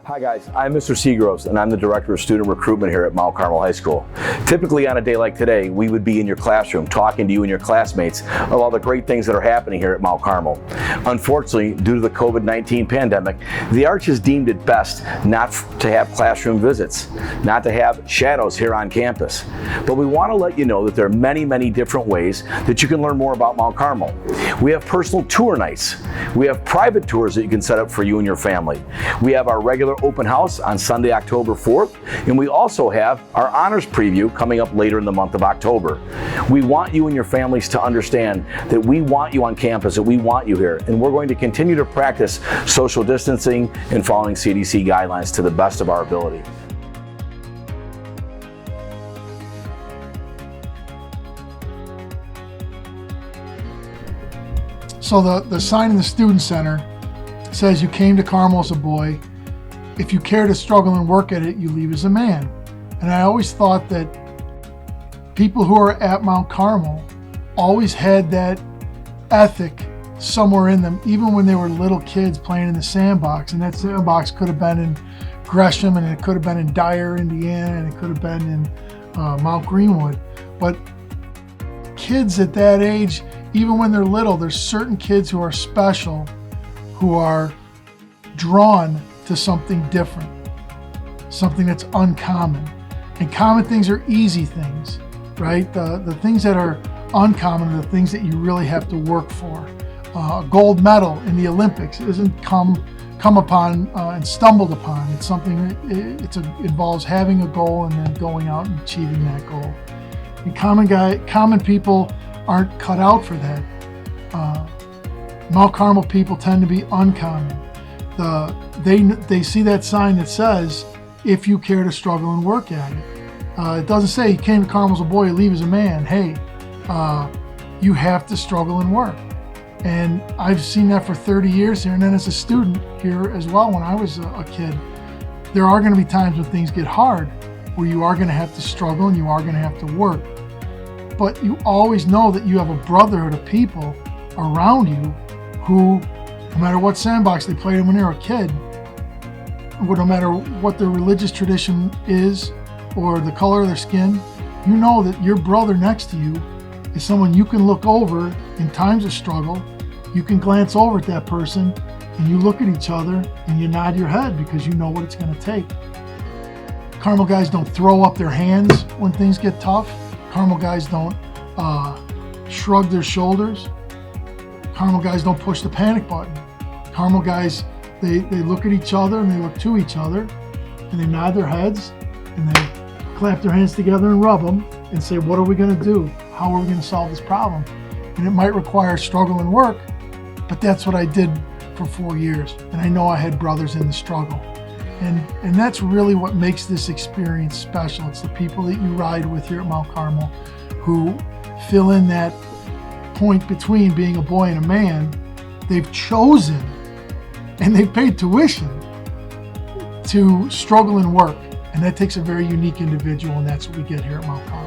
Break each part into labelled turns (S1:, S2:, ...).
S1: Hi guys, I'm Mr. Seagroves and I'm the Director of Student Recruitment here at Mount Carmel High School. Typically on a day like today, we would be in your classroom talking to you and your classmates of all the great things that are happening here at Mount Carmel. Unfortunately, due to the COVID-19 pandemic, the Arch has deemed it best not to have classroom visits, not to have shadows here on campus. But we want to let you know that there are many different ways that you can learn more about Mount Carmel. We have personal tour nights. We have private tours that you can set up for you and your family. We have our regular open house on Sunday, October 4th, and we also have our honors preview coming up later in the month of October. We want you and your families to understand that we want you on campus, that we want you here, and we're going to continue to practice social distancing and following CDC guidelines to the best of our ability.
S2: So the sign in the Student Center says, "You came to Carmel as a boy. If you care to struggle and work at it, you leave as a man." And I always thought that people who are at Mount Carmel always had that ethic somewhere in them, even when they were little kids playing in the sandbox. And that sandbox could have been in Gresham, and it could have been in Dyer, Indiana, and it could have been in Mount Greenwood. But kids at that age, even when they're little, there's certain kids who are special, who are drawn to something different, something that's uncommon. And common things are easy things, right? The things that are uncommon are the things that you really have to work for. A gold medal in the Olympics isn't come upon and stumbled upon. It's something that involves having a goal and then going out and achieving that goal. And common people aren't cut out for that. Mount Carmel people tend to be uncommon. They see that sign that says, "If you care to struggle and work at it." It doesn't say, "You came to Carmel as a boy, you leave as a man." Hey, you have to struggle and work. And I've seen that for 30 years here, and then as a student here as well when I was a kid. There are going to be times when things get hard, where you are going to have to struggle and you are going to have to work. But you always know that you have a brotherhood of people around you who, no matter what sandbox they played in when they were a kid, no matter what their religious tradition is or the color of their skin, you know that your brother next to you is someone you can look over in times of struggle. You can glance over at that person and you look at each other and you nod your head because you know what it's going to take. Carmel guys don't throw up their hands when things get tough. Carmel guys don't shrug their shoulders. Carmel guys don't push the panic button. Carmel guys, they look at each other and they look to each other and they nod their heads and they clap their hands together and rub them and say, "What are we going to do? How are we going to solve this problem?" And it might require struggle and work, but that's what I did for 4 years. And I know I had brothers in the struggle. And that's really what makes this experience special. It's the people that you ride with here at Mount Carmel who fill in that point between being a boy and a man. They've chosen and they've paid tuition to struggle and work. And that takes a very unique individual, and that's what we get here at Mount Carmel.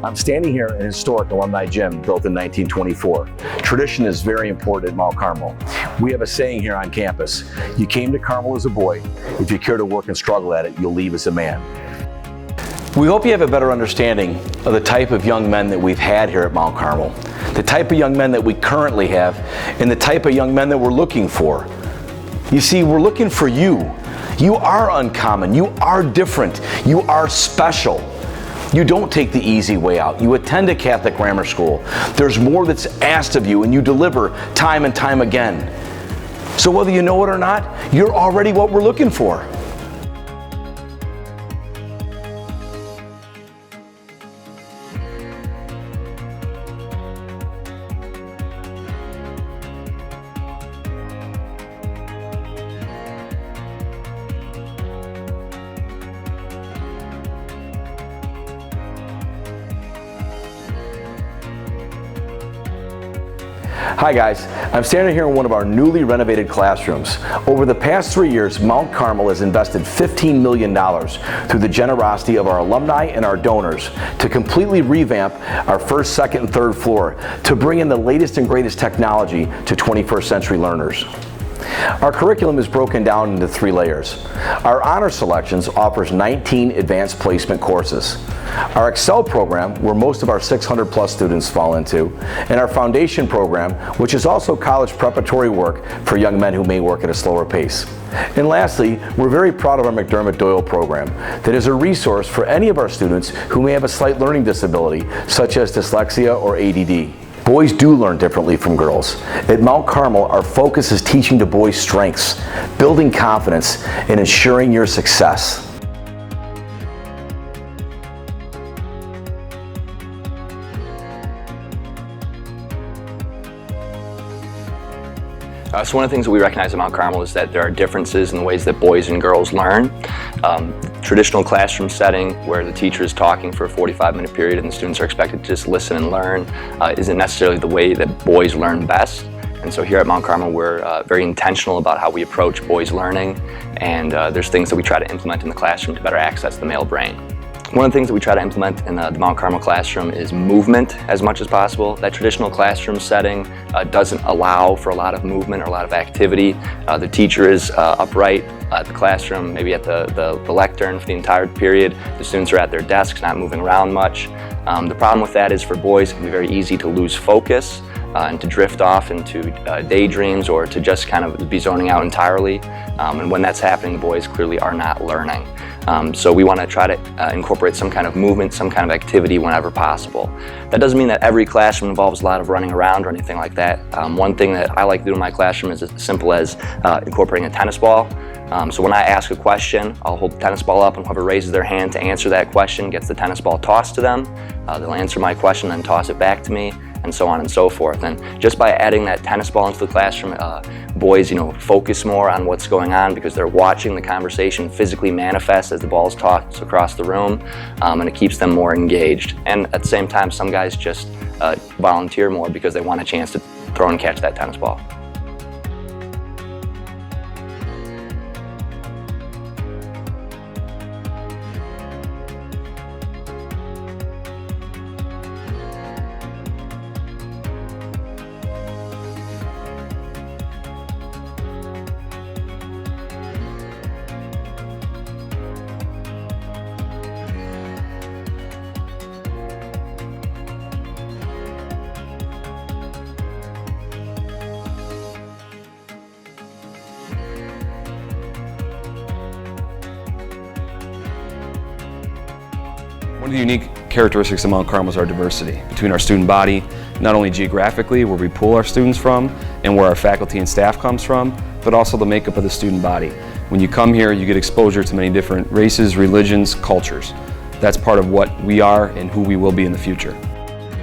S1: I'm standing here in a historic alumni gym built in 1924. Tradition is very important at Mount Carmel. We have a saying here on campus: "You came to Carmel as a boy. If you care to work and struggle at it, you'll leave as a man." We hope you have a better understanding of the type of young men that we've had here at Mount Carmel, the type of young men that we currently have, and the type of young men that we're looking for. You see, we're looking for you. You are uncommon. You are different. You are special. You don't take the easy way out. You attend a Catholic grammar school. There's more that's asked of you, and you deliver time and time again. So whether you know it or not, you're already what we're looking for. Hi guys, I'm standing here in one of our newly renovated classrooms. Over the past 3 years, Mount Carmel has invested $15 million through the generosity of our alumni and our donors to completely revamp our first, second, and third floor to bring in the latest and greatest technology to 21st century learners. Our curriculum is broken down into 3 layers. Our Honor Selections offers 19 advanced placement courses. Our Excel program, where most of our 600 plus students fall into, and our Foundation program, which is also college preparatory work for young men who may work at a slower pace. And lastly, we're very proud of our McDermott Doyle program that is a resource for any of our students who may have a slight learning disability, such as dyslexia or ADD. Boys do learn differently from girls. At Mount Carmel, our focus is teaching the boys strengths, building confidence, and ensuring your success.
S3: So one of the things that we recognize at Mount Carmel is that there are differences in the ways that boys and girls learn. Traditional classroom setting where the teacher is talking for a 45-minute period and the students are expected to just listen and learn isn't necessarily the way that boys learn best. And so here at Mount Carmel we're very intentional about how we approach boys learning, and there's things that we try to implement in the classroom to better access the male brain. One of the things that we try to implement in the Mount Carmel classroom is movement as much as possible. That traditional classroom setting doesn't allow for a lot of movement or a lot of activity. The teacher is upright at the classroom, maybe at the lectern for the entire period. The students are at their desks, not moving around much. The problem with that is for boys it can be very easy to lose focus and to drift off into daydreams or to just kind of be zoning out entirely. And when that's happening, the boys clearly are not learning. So we want to try to incorporate some kind of movement, some kind of activity whenever possible. That doesn't mean that every classroom involves a lot of running around or anything like that. One thing that I like to do in my classroom is as simple as incorporating a tennis ball. So when I ask a question, I'll hold the tennis ball up and whoever raises their hand to answer that question gets the tennis ball tossed to them. They'll answer my question, then toss it back to me, and so on and so forth. And just by adding that tennis ball into the classroom, boys, focus more on what's going on because they're watching the conversation physically manifest as the ball is tossed across the room, and it keeps them more engaged. And at the same time, some guys just volunteer more because they want a chance to throw and catch that tennis ball.
S4: One of the unique characteristics of Mount Carmel is our diversity between our student body, not only geographically where we pull our students from and where our faculty and staff comes from, but also the makeup of the student body. When you come here, you get exposure to many different races, religions, cultures. That's part of what we are and who we will be in the future.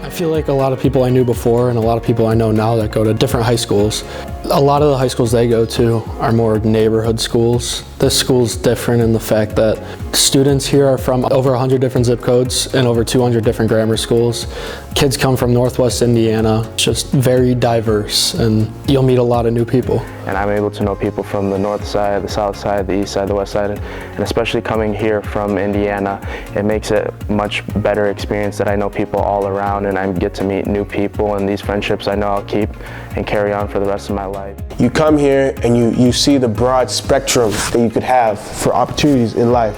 S5: I feel like a lot of people I knew before and a lot of people I know now that go to different high schools, a lot of the high schools they go to are more neighborhood schools. This school's different in the fact that students here are from over 100 different zip codes and over 200 different grammar schools. Kids come from Northwest Indiana, just very diverse, and you'll meet a lot of new people.
S6: And I'm able to know people from the north side, the south side, the east side, the west side, and especially coming here from Indiana, it makes it a much better experience that I know people all around and I get to meet new people, and these friendships I know I'll keep and carry on for the rest of my life.
S7: You come here and you see the broad spectrum that you could have for opportunities in life,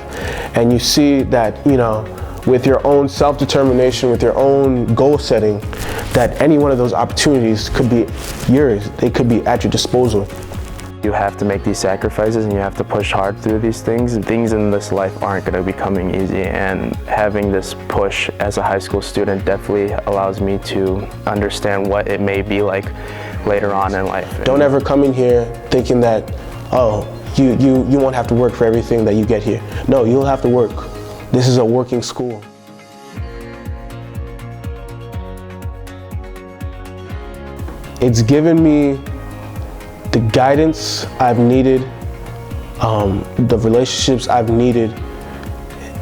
S7: and you see that, with your own self-determination, with your own goal setting, that any one of those opportunities could be yours. They could be at your disposal.
S6: You have to make these sacrifices and you have to push hard through these things. Things in this life aren't going to be coming easy, and having this push as a high school student definitely allows me to understand what it may be like later on in life.
S7: Don't ever come in here thinking that, you won't have to work for everything that you get here. No, you'll have to work. This is a working school. It's given me the guidance I've needed, the relationships I've needed,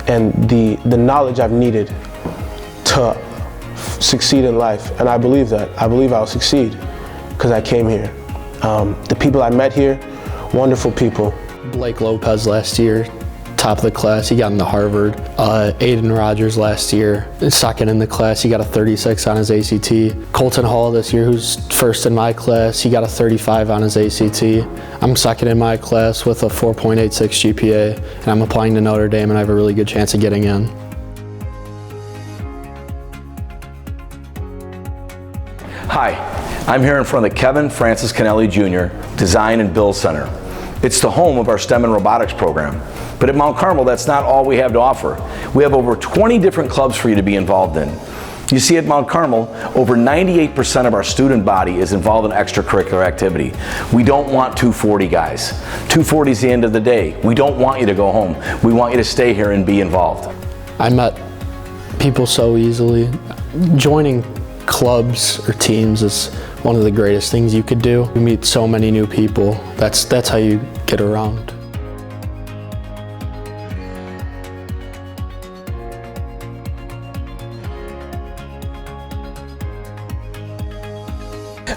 S7: and the knowledge I've needed to succeed in life. And I believe that. I believe I'll succeed. because I came here. The people I met here, wonderful people.
S5: Blake Lopez last year, top of the class, he got into Harvard. Aiden Rogers last year, second in the class, he got a 36 on his ACT. Colton Hall this year, who's first in my class, he got a 35 on his ACT. I'm second in my class with a 4.86 GPA, and I'm applying to Notre Dame, and I have a really good chance of getting in.
S1: Hi, I'm here in front of the Kevin Francis Kennelly Jr. Design and Build Center. It's the home of our STEM and robotics program. But at Mount Carmel, that's not all we have to offer. We have over 20 different clubs for you to be involved in. You see, at Mount Carmel, over 98% of our student body is involved in extracurricular activity. We don't want 240 guys. 240 is the end of the day. We don't want you to go home. We want you to stay here and be involved.
S5: I met people so easily. Joining clubs or teams is one of the greatest things you could do. You meet so many new people. That's how you get around.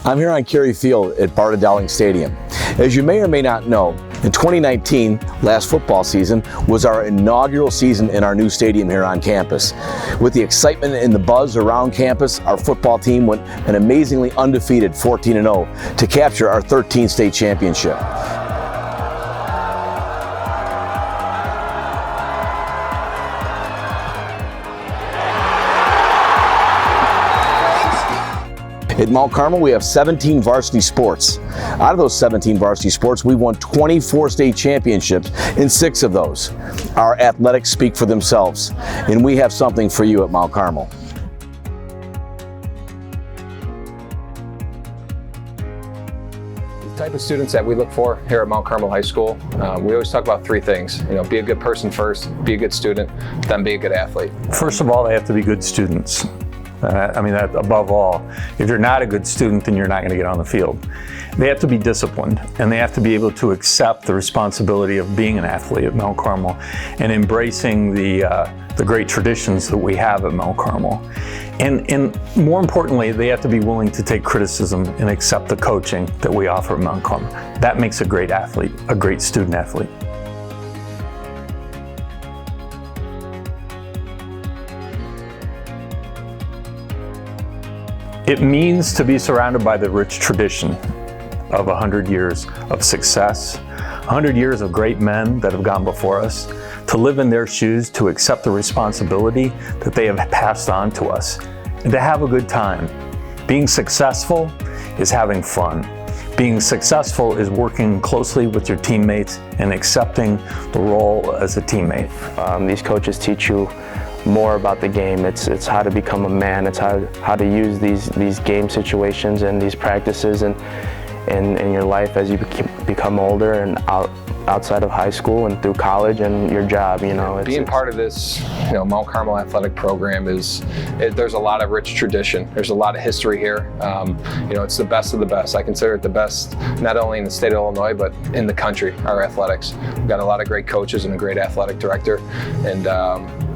S1: I'm here on Cary Field at Barta Dowling Stadium. As you may or may not know, in 2019, last football season, was our inaugural season in our new stadium here on campus. With the excitement and the buzz around campus, our football team went an amazingly undefeated 14-0 to capture our 13th state championship. At Mount Carmel, we have 17 varsity sports. Out of those 17 varsity sports, we won 24 state championships in 6 of those. Our athletics speak for themselves, and we have something for you at Mount Carmel.
S8: The type of students that we look for here at Mount Carmel High School, we always talk about 3 things. Be a good person first, be a good student, then be a good athlete.
S9: First of all, they have to be good students. That above all. If you're not a good student, then you're not going to get on the field. They have to be disciplined, and they have to be able to accept the responsibility of being an athlete at Mount Carmel and embracing the great traditions that we have at Mount Carmel. And more importantly, they have to be willing to take criticism and accept the coaching that we offer at Mount Carmel. That makes a great athlete, a great student athlete. It means to be surrounded by the rich tradition of 100 years of success, 100 years of great men that have gone before us, to live in their shoes, to accept the responsibility that they have passed on to us, and to have a good time. Being successful is having fun. Being successful is working closely with your teammates and accepting the role as a teammate.
S6: These coaches teach you more about the game. It's how to become a man. It's how to use these game situations and these practices in your life as you become older and outside of high school and through college and your job.
S8: Being part of this, Mount Carmel athletic program there's a lot of rich tradition. There's a lot of history here. It's the best of the best. I consider it the best not only in the state of Illinois but in the country. Our athletics. We've got a lot of great coaches and a great athletic director, and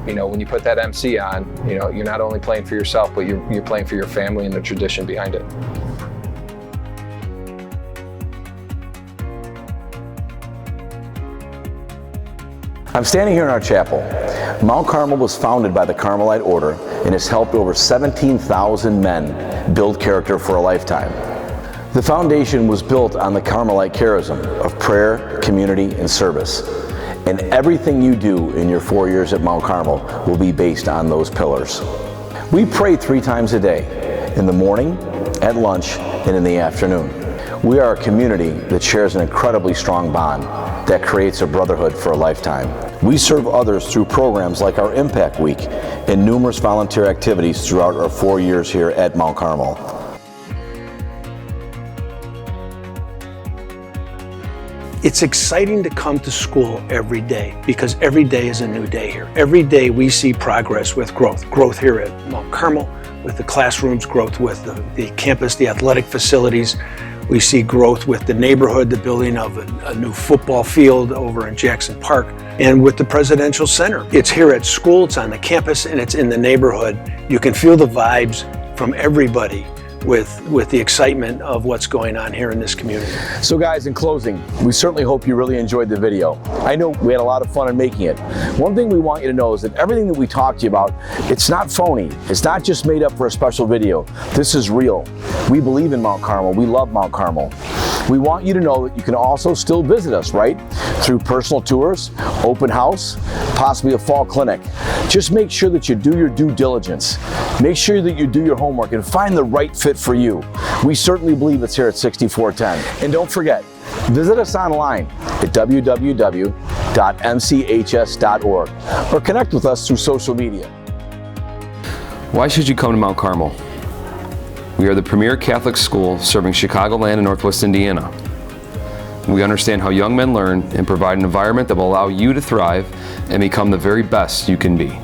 S8: when you put that MC on, you're not only playing for yourself, but you're playing for your family and the tradition behind it.
S1: I'm standing here in our chapel. Mount Carmel was founded by the Carmelite Order and has helped over 17,000 men build character for a lifetime. The foundation was built on the Carmelite charism of prayer, community, and service. And everything you do in your 4 years at Mount Carmel will be based on those pillars. We pray 3 times a day, in the morning, at lunch, and in the afternoon. We are a community that shares an incredibly strong bond that creates a brotherhood for a lifetime. We serve others through programs like our Impact Week and numerous volunteer activities throughout our 4 years here at Mount Carmel.
S10: It's exciting to come to school every day because every day is a new day here. Every day we see progress with growth here at Mount Carmel, with the classrooms, growth with the campus, the athletic facilities. We see growth with the neighborhood, the building of a new football field over in Jackson Park, and with the Presidential Center. It's here at school, it's on the campus, and it's in the neighborhood. You can feel the vibes from everybody with the excitement of what's going on here in this community.
S1: So guys, in closing, we certainly hope you really enjoyed the video. I know we had a lot of fun in making it. One thing we want you to know is that everything that we talked to you about, it's not phony. It's not just made up for a special video. This is real. We believe in Mount Carmel. We love Mount Carmel. We want you to know that you can also still visit us, right? Through personal tours, open house, possibly a fall clinic. Just make sure that you do your due diligence. Make sure that you do your homework and find the right fit for you. We certainly believe it's here at 6410. And don't forget, visit us online at www.mchs.org or connect with us through social media.
S4: Why should you come to Mount Carmel? We are the premier Catholic school serving Chicagoland and Northwest Indiana. We understand how young men learn and provide an environment that will allow you to thrive and become the very best you can be.